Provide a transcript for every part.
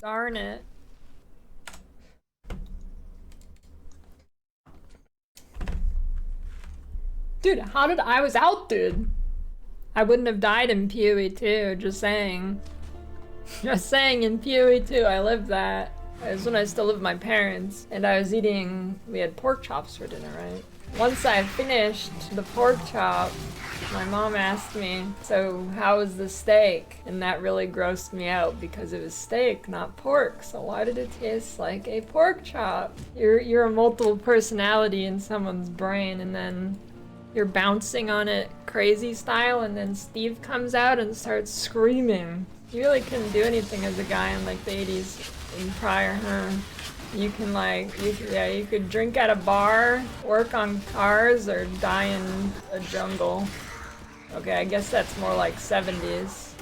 Darn it. Dude, how did I was out, dude? I wouldn't have died in PoE 2, just saying. Just saying, in PoE 2, I lived that. It was when I still lived with my parents, and I was eating, we had pork chops for dinner, right? Once I finished the pork chop, my mom asked me, so how was the steak? And that really grossed me out because it was steak, not pork. So why did it taste like a pork chop? You're a multiple personality in someone's brain, and then you're bouncing on it crazy style, and then Steve comes out and starts screaming. You really couldn't do anything as a guy in like the 80s and prior, huh? You can you could drink at a bar, work on cars, or die in a jungle. Okay, I guess that's more like 70s.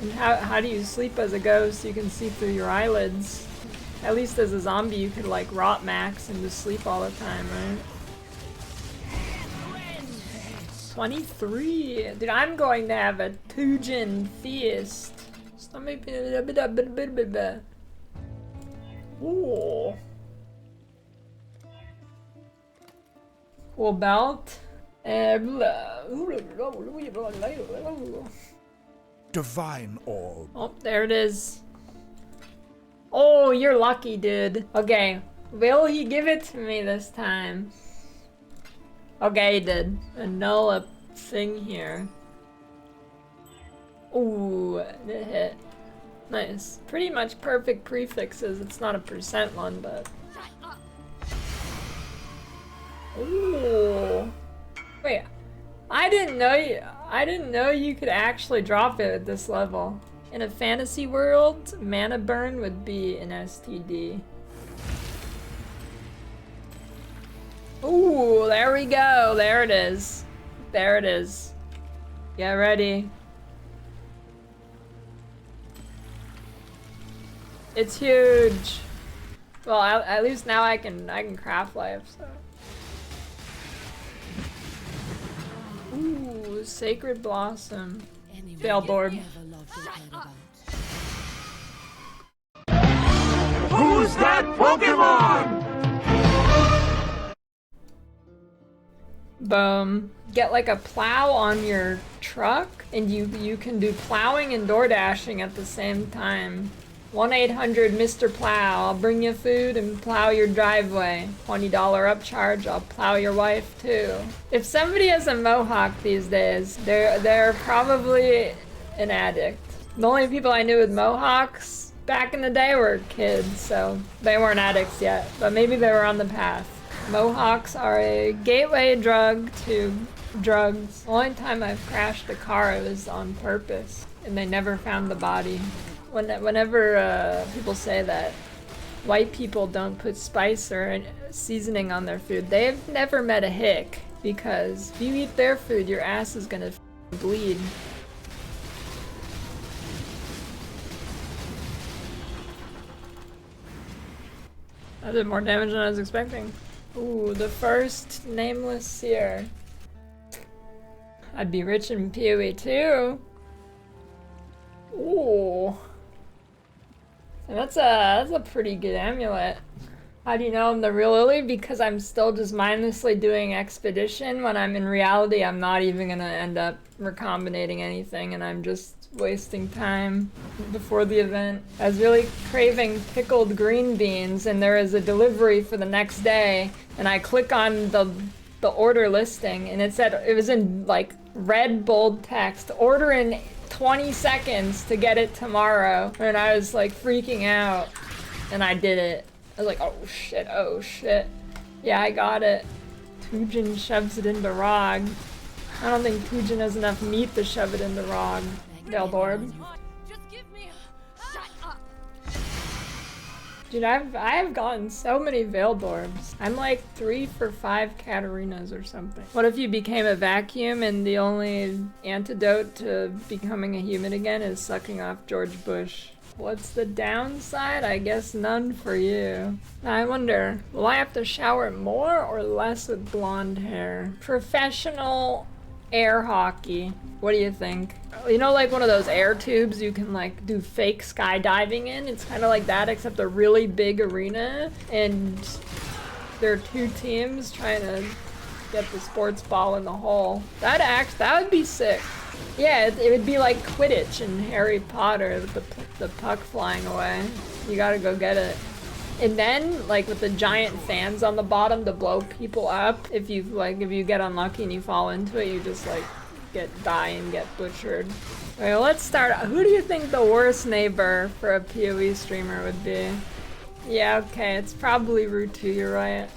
And how do you sleep as a ghost? You can see through your eyelids. At least as a zombie, you could like rot max and just sleep all the time, right? 23. Dude, I'm going to have a Tujin feast. Ooh. Cool belt. Divine orb. Oh, there it is. Oh, you're lucky, dude. Okay, will he give it to me this time? Okay, he did. Another thing here. Ooh, it hit. Nice. Pretty much perfect prefixes. It's not a percent one, but... Ooh. Wait, I didn't know you could actually drop it at this level. In a fantasy world, mana burn would be an STD. Ooh, there we go. There it is. There it is. Get ready. It's huge. Well, at least now I can craft life, so. Ooh, Sacred Blossom. Veiled Orb. Who's that Pokemon? Boom. Get like a plow on your truck, and you can do plowing and door dashing at the same time. 1-800 Mr. Plow. I'll bring you food and plow your driveway. $20 upcharge. I'll plow your wife too. If somebody has a mohawk these days, they're probably an addict. The only people I knew with mohawks back in the day were kids, so they weren't addicts yet, but maybe they were on the path. Mohawks are a gateway drug to drugs. The only time I've crashed a car, it was on purpose, and they never found the body. Whenever people say that white people don't put spice or seasoning on their food, they've never met a hick, because if you eat their food, your ass is gonna bleed. I did more damage than I was expecting. Ooh, the first nameless seer. I'd be rich in PoE too. Ooh. And that's a pretty good amulet. How do you know I'm the real Lily? Because I'm still just mindlessly doing expedition when I'm in reality I'm not even gonna end up recombinating anything, and I'm just wasting time before the event. I was really craving pickled green beans, and there is a delivery for the next day, and I click on the order listing, and it said, it was in like red bold text, order in 20 seconds to get it tomorrow. And I was like freaking out, and I did it. I was like, oh shit, oh shit. Yeah, I got it. Tujin shoves it into Rog. I don't think Tujin has enough meat to shove it into Rog. Veiled Orb. Dude, I have gotten so many Veiled Orbs. I'm like 3 for 5 Katarinas or something. What if you became a vacuum and the only antidote to becoming a human again is sucking off George Bush? What's the downside? I guess none for you. I wonder, will I have to shower more or less with blonde hair? Professional Air hockey. What do you think? You know, like one of those air tubes you can like do fake skydiving in? It's kind of like that, except a really big arena, and there are two teams trying to get the sports ball in the hole. That would be sick. Yeah, it would be like Quidditch in Harry Potter with the puck flying away. You gotta go get it. And then, like, with the giant fans on the bottom to blow people up, if you get unlucky and you fall into it, you just, like, die and get butchered. Okay, let's start. Who do you think the worst neighbor for a PoE streamer would be? Yeah, okay, it's probably Rutu, you're right.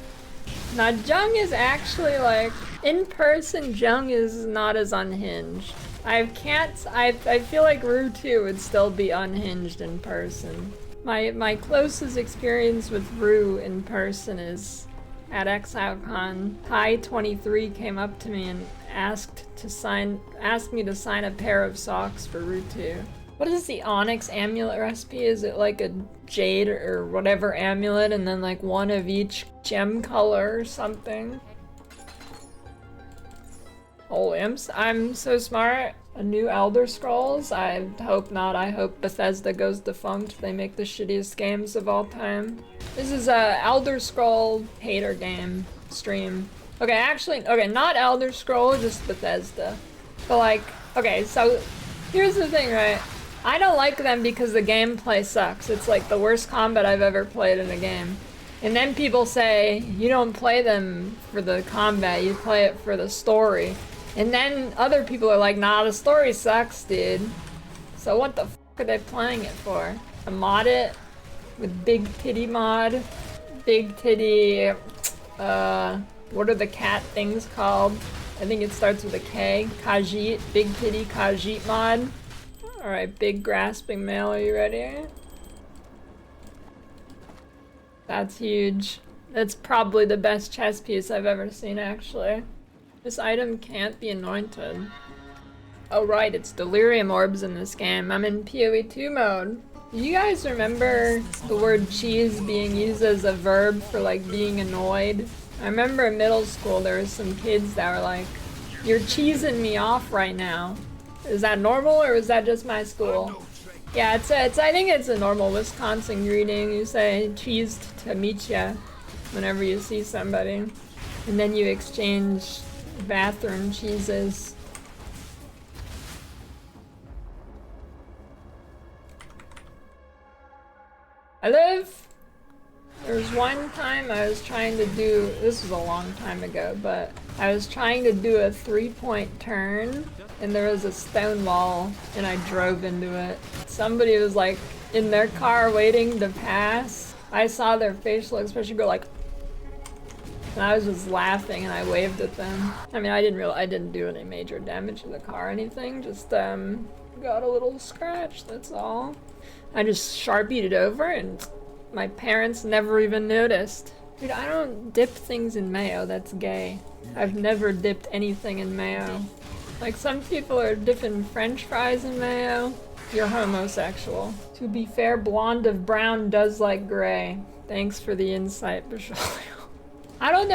Now, Jung is actually, like, in person, Jung is not as unhinged. I feel like Rutu would still be unhinged in person. My closest experience with Rue in person is at ExileCon. Kai23 came up to me and asked me to sign a pair of socks for Rutu. What is the Onyx amulet recipe? Is it like a jade or whatever amulet and then like one of each gem color or something? Holy, I'm so smart. A new Elder Scrolls? I hope not. I hope Bethesda goes defunct. They make the shittiest games of all time. This is a Elder Scroll hater game stream. Okay, actually, okay, not Elder Scroll, just Bethesda. But like, okay, so here's the thing, right? I don't like them because the gameplay sucks. It's like the worst combat I've ever played in a game. And then people say, you don't play them for the combat, you play it for the story. And then other people are like, nah, the story sucks, dude. So what the f are they playing it for? To mod it with big titty mod? Big titty, what are the cat things called? I think it starts with a K. Khajiit, big titty Khajiit mod. Alright, big grasping male, are you ready? That's huge. That's probably the best chess piece I've ever seen, actually. This item can't be anointed. Oh right, it's delirium orbs in this game. I'm in PoE 2 mode. Do you guys remember the word cheese being used as a verb for like being annoyed? I remember in middle school there was some kids that were like, you're cheesing me off right now. Is that normal or is that just my school? Yeah, I think it's a normal Wisconsin greeting. You say cheesed to meet ya whenever you see somebody. And then you exchange bathroom cheeses. There was one time I was trying to do, this was a long time ago, but I was trying to do a 3-point turn and there was a stone wall and I drove into it. Somebody was like in their car waiting to pass. I saw their facial expression go like, and I was just laughing and I waved at them. I mean, I didn't do any major damage to the car or anything, just got a little scratch, that's all. I just Sharpied it over and my parents never even noticed. Dude, I don't dip things in mayo, that's gay. I've never dipped anything in mayo. Like some people are dipping french fries in mayo. You're homosexual. To be fair, blonde of brown does like gray. Thanks for the insight, Bisholio. I don't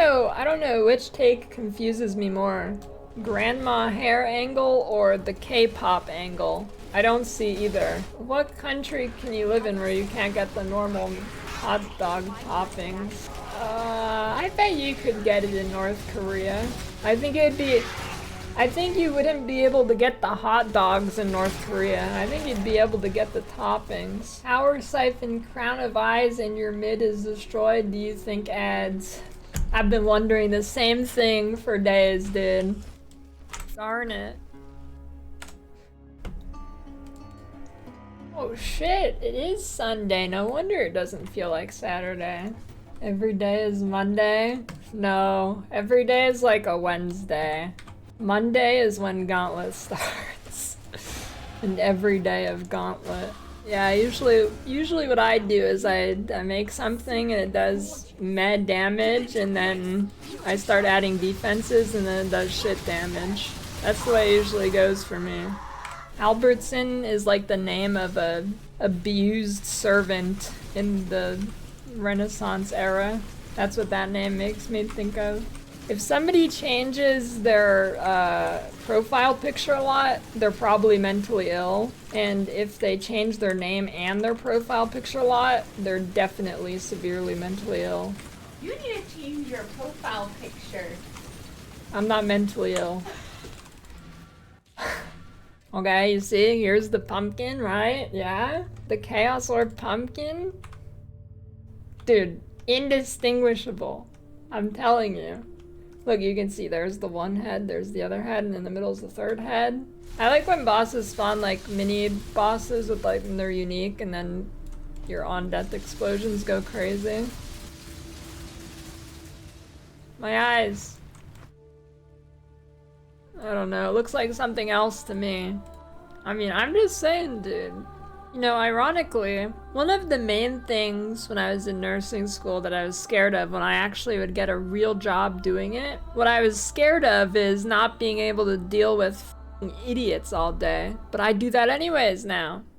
know which take confuses me more. Grandma hair angle or the K-pop angle. I don't see either. What country can you live in where you can't get the normal hot dog toppings? I bet you could get it in North Korea. I think you wouldn't be able to get the hot dogs in North Korea. I think you'd be able to get the toppings. Power siphon, crown of eyes, and your mid is destroyed. Do you think adds? I've been wondering the same thing for days, dude. Darn it. Oh shit, it is Sunday. No wonder it doesn't feel like Saturday. Every day is Monday? No, every day is like a Wednesday. Monday is when Gauntlet starts. And every day of Gauntlet. Yeah, usually what I do is I make something and it does med damage and then I start adding defenses and then it does shit damage. That's the way it usually goes for me. Albertson is like the name of a abused servant in the Renaissance era. That's what that name makes me think of. If somebody changes their profile picture a lot, they're probably mentally ill. And if they change their name and their profile picture a lot, they're definitely severely mentally ill. You need to change your profile picture. I'm not mentally ill. Okay, you see, here's the pumpkin, right? Yeah? The Chaos Orb pumpkin? Dude, indistinguishable. I'm telling you. Look, you can see there's the one head, there's the other head, and in the middle is the third head. I like when bosses spawn like mini bosses with like, they're unique, and then your on-death explosions go crazy. My eyes. I don't know, it looks like something else to me. I mean, I'm just saying, dude. You know, ironically, one of the main things when I was in nursing school that I was scared of when I actually would get a real job doing it, what I was scared of is not being able to deal with f***ing idiots all day. But I do that anyways now.